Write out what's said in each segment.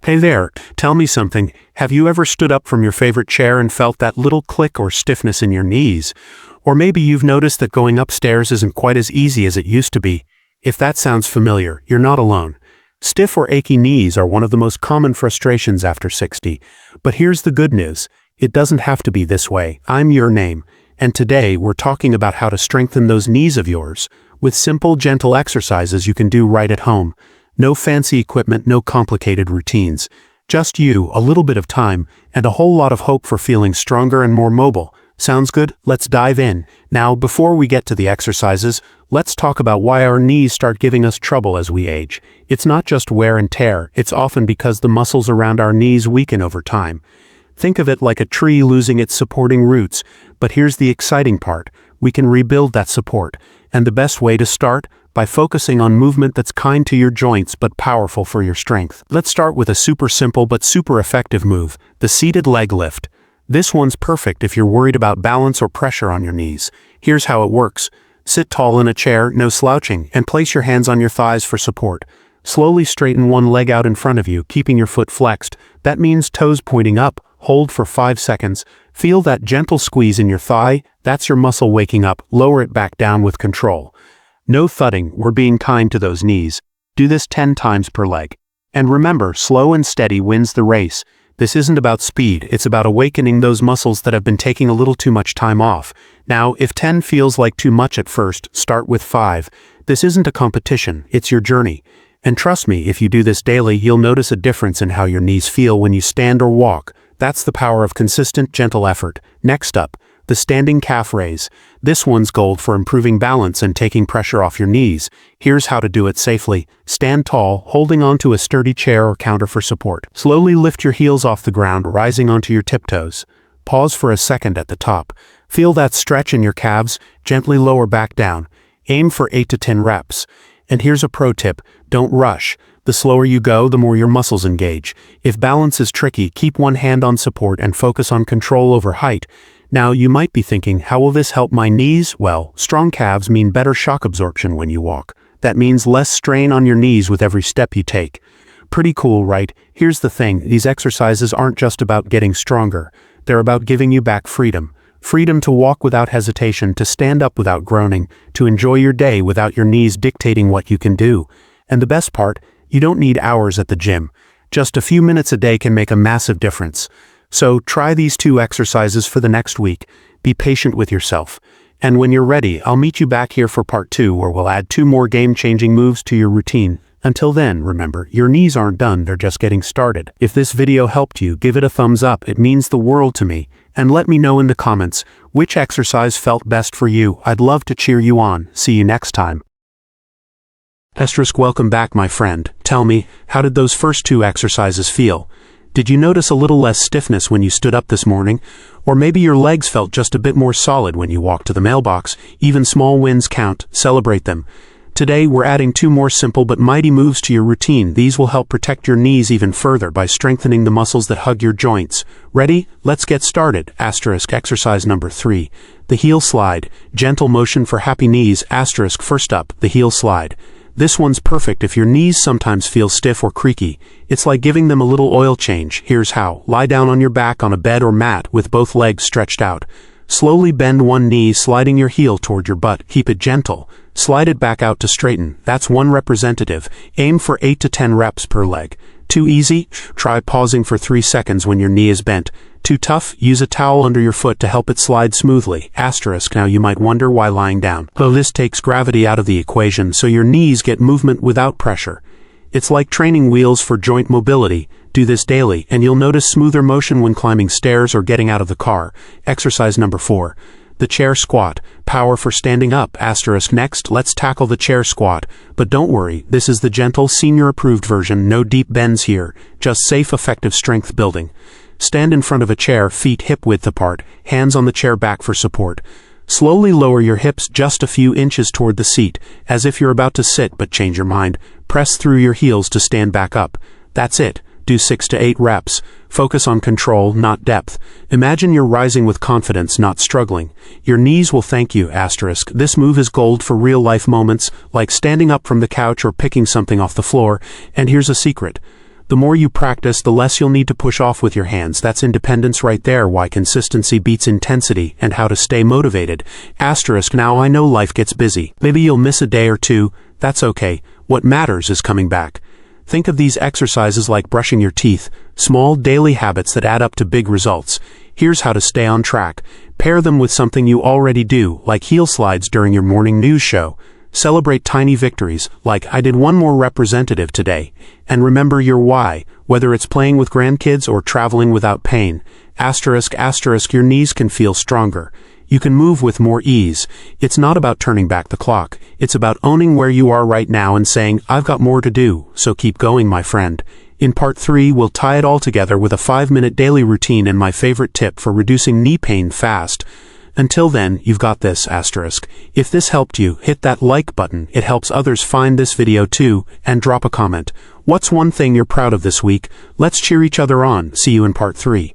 Hey there, tell me something. Have you ever stood up from your favorite chair and felt that little click or stiffness in your knees? Or maybe you've noticed that going upstairs isn't quite as easy as it used to be. If that sounds familiar, you're not alone. Stiff or achy knees are one of the most common frustrations after 60. But here's the good news. It doesn't have to be this way. I'm your name. And today we're talking about how to strengthen those knees of yours with simple, gentle exercises you can do right at home. No fancy equipment, no complicated routines. Just you, a little bit of time, and a whole lot of hope for feeling stronger and more mobile. Sounds good? Let's dive in. Now, before we get to the exercises, let's talk about why our knees start giving us trouble as we age. It's not just wear and tear, it's often because the muscles around our knees weaken over time. Think of it like a tree losing its supporting roots, but here's the exciting part. We can rebuild that support. And the best way to start? By focusing on movement that's kind to your joints but powerful for your strength. Let's start with a super simple but super effective move, the seated leg lift. This one's perfect if you're worried about balance or pressure on your knees. Here's how it works. Sit tall in a chair, no slouching, and place your hands on your thighs for support. Slowly straighten one leg out in front of you, keeping your foot flexed. That means toes pointing up. Hold for 5 seconds. Feel that gentle squeeze in your thigh. That's your muscle waking up. Lower it back down with control. No thudding, we're being kind to those knees. Do this 10 times per leg. And remember, slow and steady wins the race. This isn't about speed, it's about awakening those muscles that have been taking a little too much time off. Now, if 10 feels like too much at first, start with 5. This isn't a competition, it's your journey. And trust me, if you do this daily, you'll notice a difference in how your knees feel when you stand or walk. That's the power of consistent, gentle effort. Next up, the standing calf raise. This one's gold for improving balance and taking pressure off your knees. Here's how to do it safely. Stand tall, holding onto a sturdy chair or counter for support. Slowly lift your heels off the ground, rising onto your tiptoes. Pause for a second at the top. Feel that stretch in your calves. Gently lower back down. Aim for 8 to 10 reps. And here's a pro tip. Don't rush. The slower you go, the more your muscles engage. If balance is tricky, keep one hand on support and focus on control over height. Now, you might be thinking, how will this help my knees? Well, strong calves mean better shock absorption when you walk. That means less strain on your knees with every step you take. Pretty cool, right? Here's the thing, these exercises aren't just about getting stronger. They're about giving you back freedom. Freedom to walk without hesitation, to stand up without groaning, to enjoy your day without your knees dictating what you can do. And the best part, you don't need hours at the gym. Just a few minutes a day can make a massive difference. So try these 2 exercises for the next week. Be patient with yourself. And when you're ready, I'll meet you back here for part 2, where we'll add 2 more game-changing moves to your routine. Until then, remember, your knees aren't done, they're just getting started. If this video helped you, give it a thumbs up, it means the world to me. And let me know in the comments, which exercise felt best for you. I'd love to cheer you on. See you next time. Welcome back, my friend. Tell me, how did those first 2 exercises feel? Did you notice a little less stiffness when you stood up this morning? Or maybe your legs felt just a bit more solid when you walked to the mailbox. Even small wins count. Celebrate them. Today, we're adding 2 more simple but mighty moves to your routine. These will help protect your knees even further by strengthening the muscles that hug your joints. Ready? Let's get started. Exercise number 3. The heel slide. Gentle motion for happy knees. First up, the heel slide. This one's perfect if your knees sometimes feel stiff or creaky. It's like giving them a little oil change. Here's how. Lie down on your back on a bed or mat with both legs stretched out. Slowly bend one knee, sliding your heel toward your butt. Keep it gentle. Slide it back out to straighten. That's 1 representative. Aim for 8 to 10 reps per leg. Too easy? Try pausing for 3 seconds when your knee is bent. Too tough? Use a towel under your foot to help it slide smoothly. Now you might wonder why lying down. Well, this takes gravity out of the equation, so your knees get movement without pressure. It's like training wheels for joint mobility. Do this daily, and you'll notice smoother motion when climbing stairs or getting out of the car. Exercise number 4. The chair squat. Power for standing up. Next, let's tackle the chair squat. But don't worry, this is the gentle, senior-approved version. No deep bends here. Just safe, effective strength building. Stand in front of a chair, feet hip-width apart, hands on the chair back for support. Slowly lower your hips just a few inches toward the seat, as if you're about to sit but change your mind. Press through your heels to stand back up. That's it. Do 6 to 8 reps. Focus on control, not depth. Imagine you're rising with confidence, not struggling. Your knees will thank you. This move is gold for real-life moments, like standing up from the couch or picking something off the floor. And here's a secret. The more you practice, the less you'll need to push off with your hands. That's independence right there, why consistency beats intensity, and how to stay motivated. Asterisk, now I know life gets busy. Maybe you'll miss a day or two. That's okay. What matters is coming back. Think of these exercises like brushing your teeth, small daily habits that add up to big results. Here's how to stay on track. Pair them with something you already do, like heel slides during your morning news show. Celebrate tiny victories, like I did one more representative today. And remember your why, whether it's playing with grandkids or traveling without pain. Asterisk, your knees can feel stronger. You can move with more ease. It's not about turning back the clock. It's about owning where you are right now and saying, I've got more to do, so keep going, my friend. In part 3, we'll tie it all together with a 5-minute daily routine and my favorite tip for reducing knee pain fast. Until then, you've got this, asterisk. If this helped you, hit that like button. It helps others find this video too, and drop a comment. What's one thing you're proud of this week? Let's cheer each other on. See you in part 3.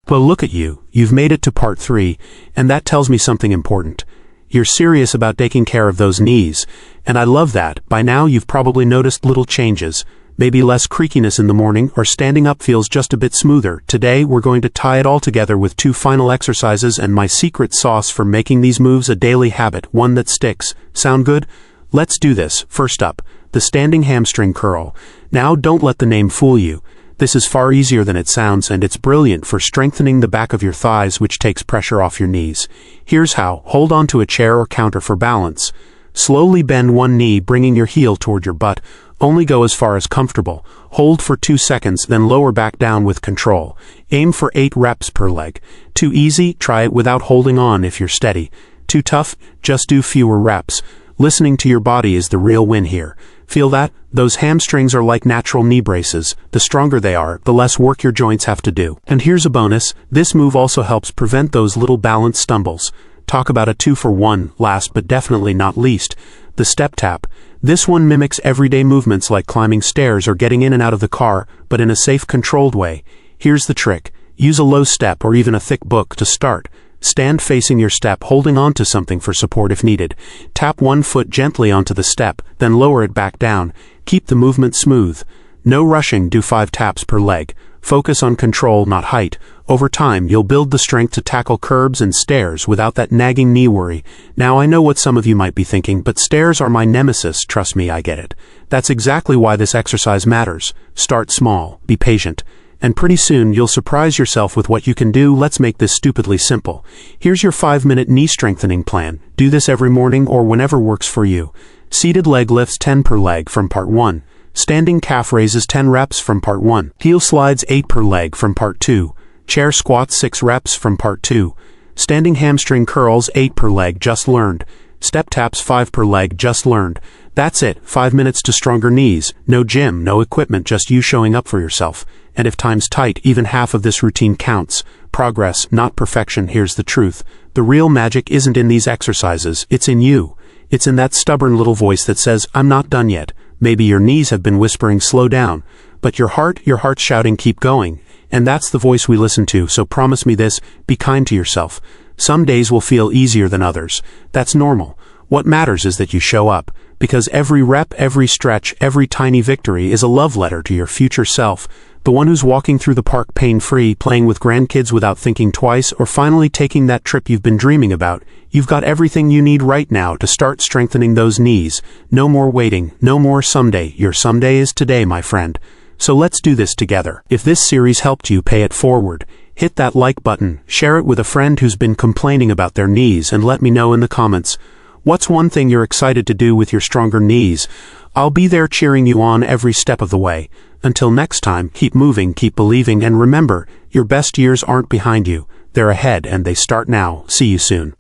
Well, look at you. You've made it to part 3, and that tells me something important. You're serious about taking care of those knees, and I love that. By now, you've probably noticed little changes. Maybe less creakiness in the morning, or standing up feels just a bit smoother. Today, we're going to tie it all together with 2 final exercises and my secret sauce for making these moves a daily habit, one that sticks. Sound good? Let's do this. First up, the standing hamstring curl. Now, don't let the name fool you. This is far easier than it sounds, and it's brilliant for strengthening the back of your thighs, which takes pressure off your knees. Here's how. Hold on to a chair or counter for balance. Slowly bend one knee, bringing your heel toward your butt. Only go as far as comfortable. Hold for 2 seconds, then lower back down with control. Aim for 8 reps per leg. Too easy? Try it without holding on if you're steady. Too tough? Just do fewer reps. Listening to your body is the real win here. Feel that? Those hamstrings are like natural knee braces. The stronger they are, the less work your joints have to do. And here's a bonus. This move also helps prevent those little balance stumbles. Talk about a 2-for-1, last but definitely not least. The step tap. This one mimics everyday movements like climbing stairs or getting in and out of the car, but in a safe, controlled way. Here's the trick. Use a low step or even a thick book to start. Stand facing your step, holding on to something for support if needed. Tap one foot gently onto the step, then lower it back down. Keep the movement smooth. No rushing, do 5 taps per leg. Focus on control, not height. Over time, you'll build the strength to tackle curbs and stairs without that nagging knee worry. Now I know what some of you might be thinking, but stairs are my nemesis. Trust me, I get it. That's exactly why this exercise matters. Start small, be patient, and pretty soon you'll surprise yourself with what you can do. Let's make this stupidly simple. Here's your 5-minute knee strengthening plan. Do this every morning or whenever works for you. Seated leg lifts 10 per leg from part 1. Standing calf raises 10 reps from part 1. Heel slides 8 per leg from part 2. Chair squats 6 reps from part 2. Standing hamstring curls 8 per leg, just learned. Step taps 5 per leg, just learned. That's it, 5 minutes to stronger knees. No gym, no equipment, just you showing up for yourself. And if time's tight, even half of this routine counts. Progress, not perfection. Here's the truth. The real magic isn't in these exercises, it's in you. It's in that stubborn little voice that says, I'm not done yet. Maybe your knees have been whispering, slow down. But your heart's shouting, keep going. And that's the voice we listen to, so promise me this, be kind to yourself. Some days will feel easier than others. That's normal. What matters is that you show up, because every rep, every stretch, every tiny victory is a love letter to your future self, the one who's walking through the park pain-free, playing with grandkids without thinking twice, or finally taking that trip you've been dreaming about. You've got everything you need right now to start strengthening those knees. No more waiting, no more someday. Your someday is today, my friend. So let's do this together. If this series helped you, pay it forward. Hit that like button, share it with a friend who's been complaining about their knees, and let me know in the comments. What's one thing you're excited to do with your stronger knees? I'll be there cheering you on every step of the way. Until next time, keep moving, keep believing, and remember, your best years aren't behind you. They're ahead, and they start now. See you soon.